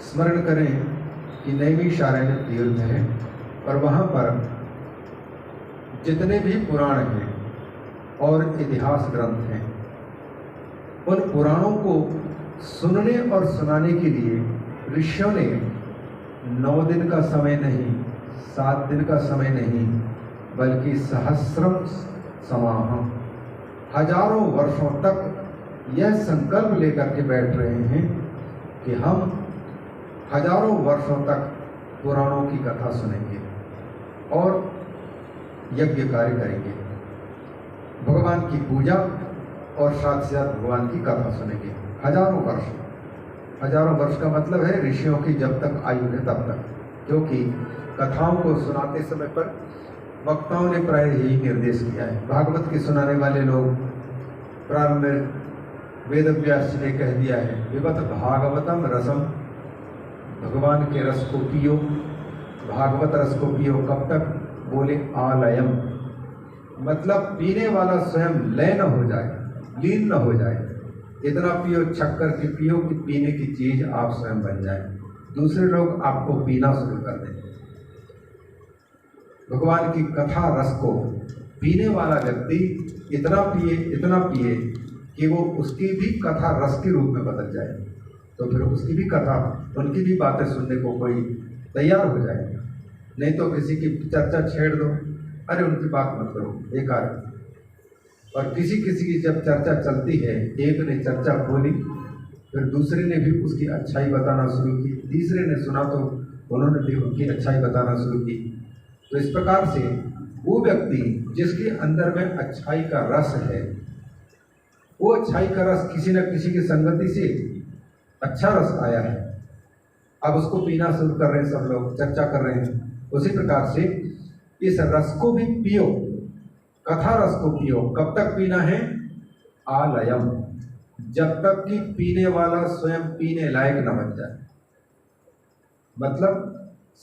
स्मरण करें कि नैमिषारण्य तीर्थ है और वहाँ पर जितने भी पुराण हैं और इतिहास ग्रंथ हैं, उन पुराणों को सुनने और सुनाने के लिए ऋषियों ने 9 दिन का समय नहीं, 7 दिन का समय नहीं, बल्कि सहस्रम समाह, हजारों वर्षों तक यह संकल्प लेकर के बैठ रहे हैं कि हम हजारों वर्षों तक पुराणों की कथा सुनेंगे और यज्ञ कार्य करेंगे, भगवान की पूजा और साथ साथ भगवान की कथा सुनेंगे। हजारों वर्ष का मतलब है ऋषियों की जब तक आयु है तब तक, क्योंकि कथाओं को सुनाते समय पर वक्ताओं ने प्राय यही निर्देश किया है। भागवत के सुनाने वाले लोग प्रारंभ में वेद व्यास जी ने कह दिया है, विवत भागवतम रसम, भगवान के रस को पियो, भागवत रस को पियो। कब तक? बोले आलयम, मतलब पीने वाला स्वयं लय न हो जाए, लीन न हो जाए। इतना पियो, छक्कर के पियो कि पीने की चीज आप स्वयं बन जाए, दूसरे लोग आपको पीना शुरू कर दें। भगवान की कथा रस को पीने वाला व्यक्ति इतना पिए कि वो उसकी भी कथा रस के रूप में बदल जाए, तो फिर उसकी भी कथा, उनकी भी बातें सुनने को कोई तैयार हो जाए। नहीं तो किसी की चर्चा छेड़ दो, अरे उनकी बात मत करो, बेकार। और किसी की जब चर्चा चलती है, एक ने चर्चा खोली, फिर दूसरे ने भी उसकी अच्छाई बताना शुरू की, तीसरे ने सुना तो उन्होंने भी उनकी अच्छाई बताना शुरू की। तो इस प्रकार से वो व्यक्ति जिसके अंदर में अच्छाई का रस है, वो अच्छाई का रस किसी न किसी की संगति से अच्छा रस आया है, अब उसको पीना शुरू कर रहे हैं, सब लोग चर्चा कर रहे हैं। उसी प्रकार से इस रस को भी पियो, कथा रस को पियो। कब तक पीना है? आलयम, जब तक कि पीने वाला स्वयं पीने लायक न बन जाए, मतलब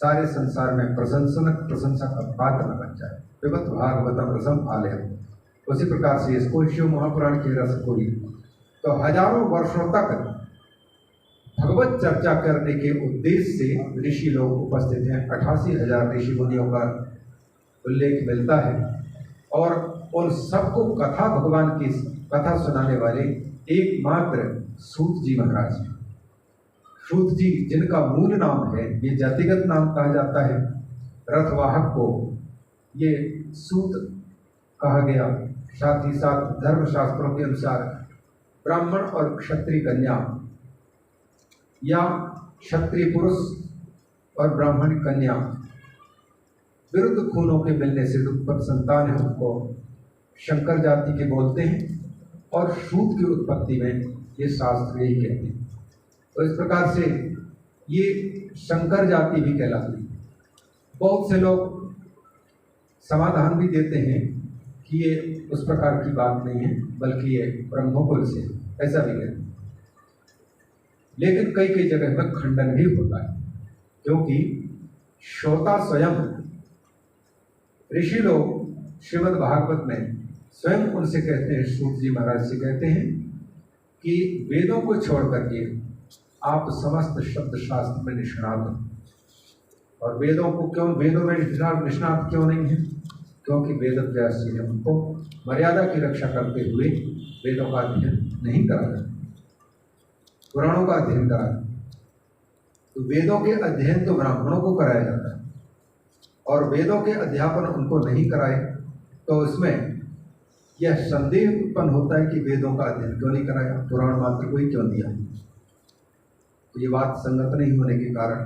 सारे संसार में प्रशंसा का पात्र न बन जाए। विवत भागवतम रसम आलयम। उसी प्रकार से इसको शिव महापुराण के रस को ही तो हजारों वर्षों तक भगवत चर्चा करने के उद्देश्य से ऋषि लोग उपस्थित हैं। 88,000 ऋषि मुनियों का उल्लेख मिलता है और उन सबको कथा, भगवान की कथा सुनाने वाले एकमात्र सूत जी महाराज हैं। सूत जी जिनका मूल नाम है, ये जातिगत नाम कहा जाता है, रथवाहक को ये सूत कहा गया। साथ ही साथ धर्मशास्त्रों के अनुसार ब्राह्मण और क्षत्रिय कन्या या क्षत्रिय पुरुष और ब्राह्मण कन्या विरुद्ध खूनों के मिलने से उत्पन्न संतान है, उनको शंकर जाति के बोलते हैं और सूत की उत्पत्ति में ये शास्त्र यही कहते हैं। तो इस प्रकार से ये शंकर जाति भी कहलाती है। बहुत से लोग समाधान भी देते हैं कि ये उस प्रकार की बात नहीं है, बल्कि ये ब्रह्मकुल से, ऐसा भी कहते हैं। लेकिन कई जगह में खंडन भी होता है, क्योंकि श्रोता स्वयं ऋषि लोग श्रीमद् भागवत में स्वयं उनसे कहते हैं, सूत जी महाराज से कहते हैं कि वेदों को छोड़ करके आप समस्त शब्द शास्त्र में निष्णात हैं। और वेदों को क्यों, वेदों में निष्णात क्यों नहीं है? क्योंकि वेद व्यास जी ने उनको मर्यादा की रक्षा करते हुए वेदों का अध्ययन नहीं कराया, पुराणों का अध्ययन कराया। तो वेदों के अध्ययन तो ब्राह्मणों को कराया जाता है और वेदों के अध्यापन उनको नहीं कराए, तो इसमें यह संदेह उत्पन्न होता है कि वेदों का अध्ययन क्यों नहीं कराया, पुराण मात्र को ही क्यों दिया। तो ये बात संगत नहीं होने के कारण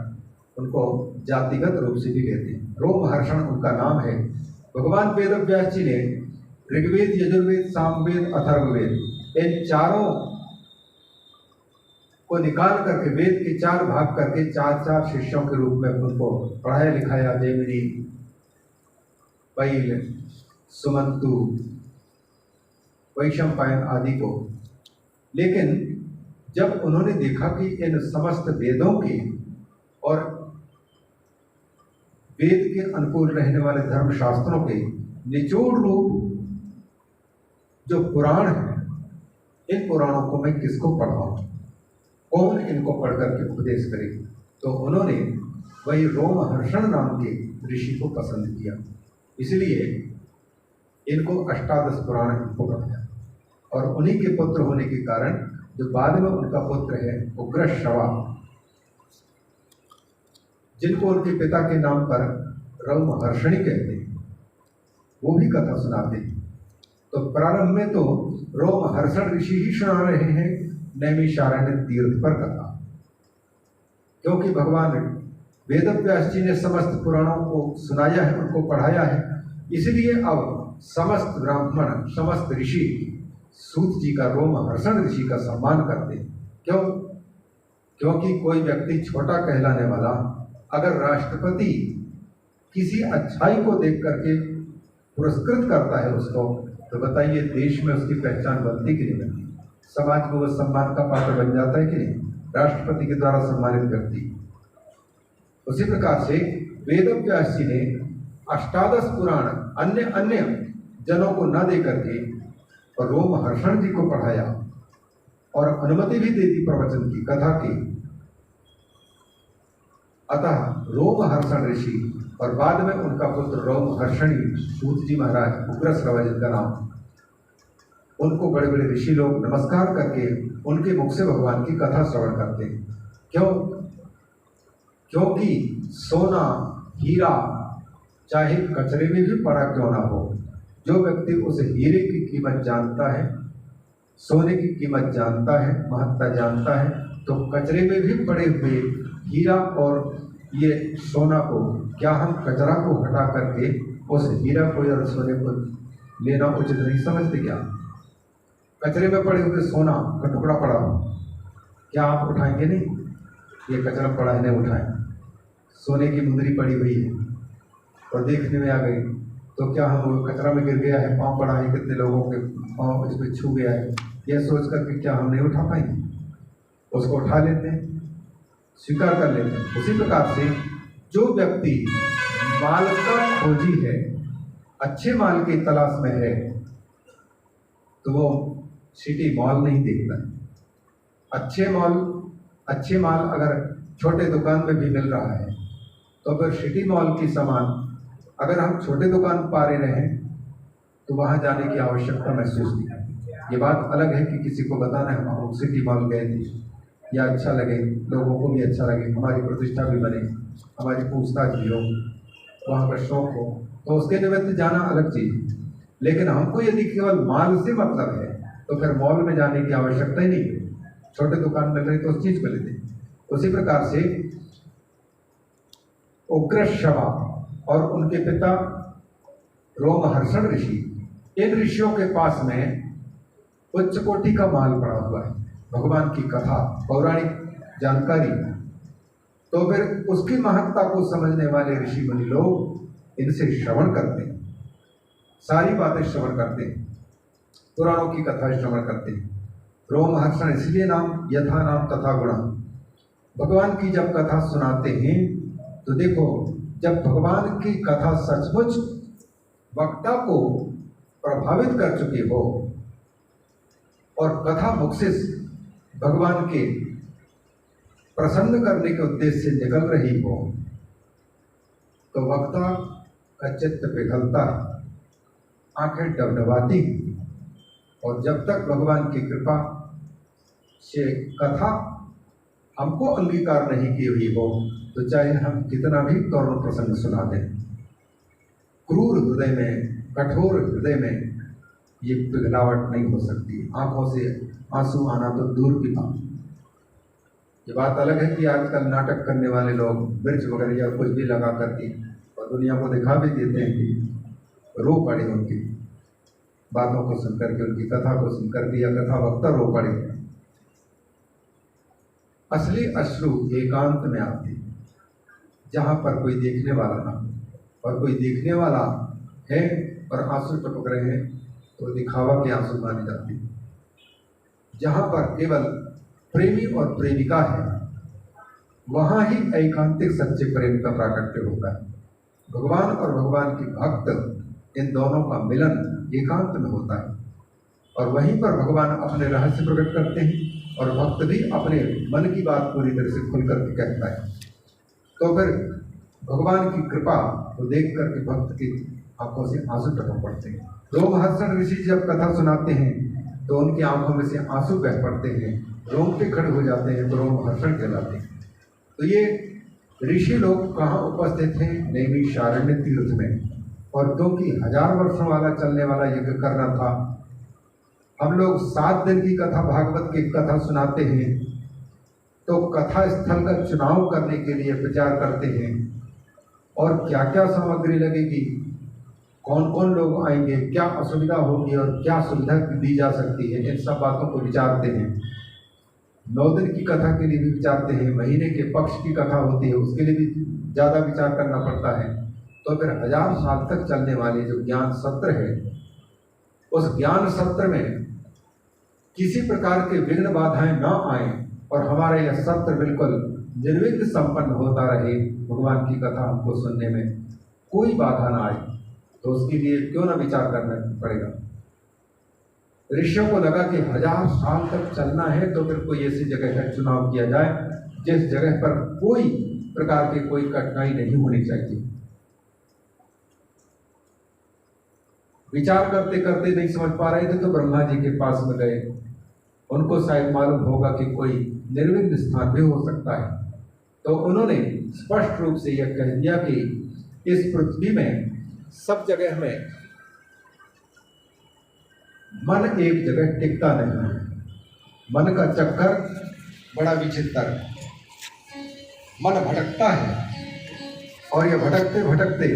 उनको जातिगत रूप से भी कहते हैं। रोमहर्षण उनका नाम है। भगवान वेद व्यास जी ने ऋग्वेद, यजुर्वेद, सामवेद, अथर्ववेद, इन चारों को निकाल करके वेद के 4 भाग करके 4 शिष्यों के रूप में उनको पढ़ाया लिखाया। जैमिनी, पैल, सुमंतु, वैशंपायन आदि को। लेकिन जब उन्होंने देखा कि इन समस्त वेदों के और वेद के अनुकूल रहने वाले धर्मशास्त्रों के निचोड़ रूप जो पुराण है, इन पुराणों को मैं किसको पढ़ाऊं, कौन इनको पढ़ करके उपदेश करेगा। तो उन्होंने वही रोमहर्षण नाम के ऋषि को पसंद किया, इसलिए इनको अष्टादश पुराण इनको पढ़ाया। और उन्हीं के पुत्र होने के कारण जो बाद में उनका पुत्र है उग्रश्रवा, जिनको उनके पिता के नाम पर रोमहर्षणी कहते हैं, वो भी कथा सुनाते हैं। तो प्रारंभ में तो रोमहर्षण ऋषि ही सुना रहे हैं नैमिषारण्य तीर्थ पर कथा, क्योंकि भगवान वेदव्यास जी ने समस्त पुराणों को सुनाया है, उनको पढ़ाया है, इसलिए अब समस्त ब्राह्मण समस्त ऋषि सूत जी का रोमहर्षण ऋषि का सम्मान करते हैं। क्यों? क्योंकि कोई व्यक्ति छोटा कहलाने वाला अगर राष्ट्रपति किसी अच्छाई को देख करके पुरस्कृत करता है उसको, तो बताइए देश में उसकी पहचान बनती कि नहीं बनती? समाज में वो सम्मान का पात्र बन जाता है कि नहीं, राष्ट्रपति के द्वारा सम्मानित व्यक्ति। उसी प्रकार से वेदव्यास जी ने अष्टादश पुराण अन्य अन्य जनों को न दे करके और रोमहर्षण जी को पढ़ाया और अनुमति भी दे दी प्रवचन की, कथा की। अतः रोमहर्षण ऋषि और बाद में उनका पुत्र रोमहर्षणी सूत जी महाराज उग्रश्रवा जिनका नाम, उनको बड़े बड़े ऋषि लोग नमस्कार करके उनके मुख से भगवान की कथा श्रवण करते हैं। क्यों? क्योंकि सोना हीरा चाहे कचरे में भी पड़ा क्यों ना हो, जो व्यक्ति उस हीरे की कीमत जानता है, सोने की कीमत जानता है, महत्ता जानता है, तो कचरे में भी पड़े हुए हीरा और ये सोना को, क्या हम कचरा को हटा करके उस हीरा को या सोने को लेना उचित नहीं समझते? क्या कचरे में पड़े हुए सोना का टुकड़ा पड़ा हो, क्या आप उठाएंगे? नहीं, ये कचरा पड़ा है, नहीं उठाएं। सोने की मुंदरी पड़ी हुई है और देखने में आ गई, तो क्या हम कचरा में गिर गया है, पाँव पड़ा है, कितने लोगों के पाँव इस पर छू गया है, यह सोच करके क्या हम नहीं उठा पाएंगे? उसको उठा लेते हैं, स्वीकार कर लेते हैं। उसी प्रकार से जो व्यक्ति माल का खोजी है, अच्छे माल की तलाश में है, तो वो सिटी मॉल नहीं देखता है। अच्छे माल अगर छोटे दुकान में भी मिल रहा है, तो फिर सिटी मॉल की सामान अगर हम छोटे दुकान पा रहे हैं, तो वहाँ जाने की आवश्यकता महसूस नहीं है। ये बात अलग है कि किसी को बताना है हम सिटी मॉल गए थे, या अच्छा लगे, लोगों को भी अच्छा लगे, हमारी प्रतिष्ठा भी बने, हमारी पूछताछ भी हो, वहाँ पर शौक हो, तो उसके निमित्त जाना अलग चीज़ है। लेकिन हमको यदि केवल माल से मतलब है, तो फिर मॉल में जाने की आवश्यकता ही नहीं है, छोटे दुकान मिल रही तो उस चीज़ को लेते। उसी प्रकार से उग्रश्रवा और उनके पिता रोमहर्षण ऋषि, इन ऋषियों के पास में उच्च कोटि का माल पड़ा हुआ है, भगवान की कथा, पौराणिक जानकारी। तो फिर उसकी महत्ता को समझने वाले ऋषि मुनि लोग इनसे श्रवण करते हैं, सारी बातें श्रवण करते हैं, पुराणों की कथा श्रवण करते हैं। रोमहर्षण इसलिए नाम, यथा नाम तथा गुणा। भगवान की जब कथा सुनाते हैं तो देखो, जब भगवान की कथा सचमुच वक्ता को प्रभावित कर चुकी हो और कथा मुख से भगवान के प्रसन्न करने के उद्देश्य से निकल रही हो, तो वक्ता का चित्त पिघलता है, आंखें डबडबाती, और जब तक भगवान की कृपा से कथा हमको अंगीकार नहीं की हुई हो, तो चाहे हम कितना भी करुण प्रसंग सुना दें, क्रूर हृदय में, कठोर हृदय में ये पिघलावट नहीं हो सकती। आंखों से आंसू आना तो दूर की बात। ये बात अलग है कि आजकल नाटक करने वाले लोग मिर्च वगैरह या कुछ भी लगा करके और दुनिया को दिखा भी देते हैं कि रो पड़े उनकी बातों को सुनकर के, उनकी कथा को सुनकर के, या कथा वक्ता रो पड़े। असली अश्रु एकांत में आते हैं, जहाँ पर कोई देखने वाला ना हो, और कोई देखने वाला है और आंसू टपक रहे हैं तो दिखावा के आंसू माने जाते हैं। जहाँ पर केवल प्रेमी और प्रेमिका है, वहाँ ही एकांतिक सच्चे प्रेम का प्राकट्य होता है। भगवान और भगवान की भक्त, इन दोनों का मिलन एकांत में होता है, और वहीं पर भगवान अपने रहस्य प्रकट करते हैं और भक्त भी अपने मन की बात पूरी तरह से खुल करके कहता है। तो फिर भगवान की कृपा को देख करके भक्त की आंखों से आंसू टपक पड़ते हैं। रोमहर्षण ऋषि जब कथा सुनाते हैं तो उनकी आंखों में से आंसू बह पड़ते हैं, रोंगटे खड़े हो जाते हैं, तो रोमहर्षण कहलाते हैं। तो ये ऋषि लोग कहाँ उपस्थित थे? नैमिषारण्य तीर्थ में। और क्योंकि 1000 वर्षों वाला चलने वाला यज्ञ करना था, हम लोग 7 दिन की कथा, भागवत की कथा सुनाते हैं, तो कथा स्थल का चुनाव करने के लिए विचार करते हैं और क्या क्या सामग्री लगेगी, कौन कौन लोग आएंगे, क्या असुविधा होगी और क्या सुविधा दी जा सकती है, इन सब बातों को विचारते हैं। 9 दिन की कथा के लिए भी विचारते हैं, महीने के पक्ष की कथा होती है उसके लिए भी ज़्यादा विचार करना पड़ता है। तो फिर 1000 साल तक चलने वाले जो ज्ञान सत्र है, उस ज्ञान सत्र में किसी प्रकार के विघ्न बाधाएं ना आए और हमारा यह सत्र बिल्कुल निर्विघ्न संपन्न होता रहे, भगवान की कथा हमको सुनने में कोई बाधा ना आए, तो उसके लिए क्यों ना विचार करना पड़ेगा। ऋषियों को लगा कि 1000 साल तक चलना है, तो फिर कोई ऐसी जगह का चुनाव किया जाए जिस जगह पर कोई प्रकार की कोई कठिनाई नहीं होनी चाहिए। विचार करते करते नहीं समझ पा रहे थे तो ब्रह्मा जी के पास में गए। उनको शायद मालूम होगा कि कोई निर्विघ्न स्थान भी हो सकता है, तो उन्होंने स्पष्ट रूप से यह कह दिया कि इस पृथ्वी में सब जगह में मन एक जगह टिकता नहीं है। मन का चक्कर बड़ा विचित्र है, मन भटकता है और यह भटकते भटकते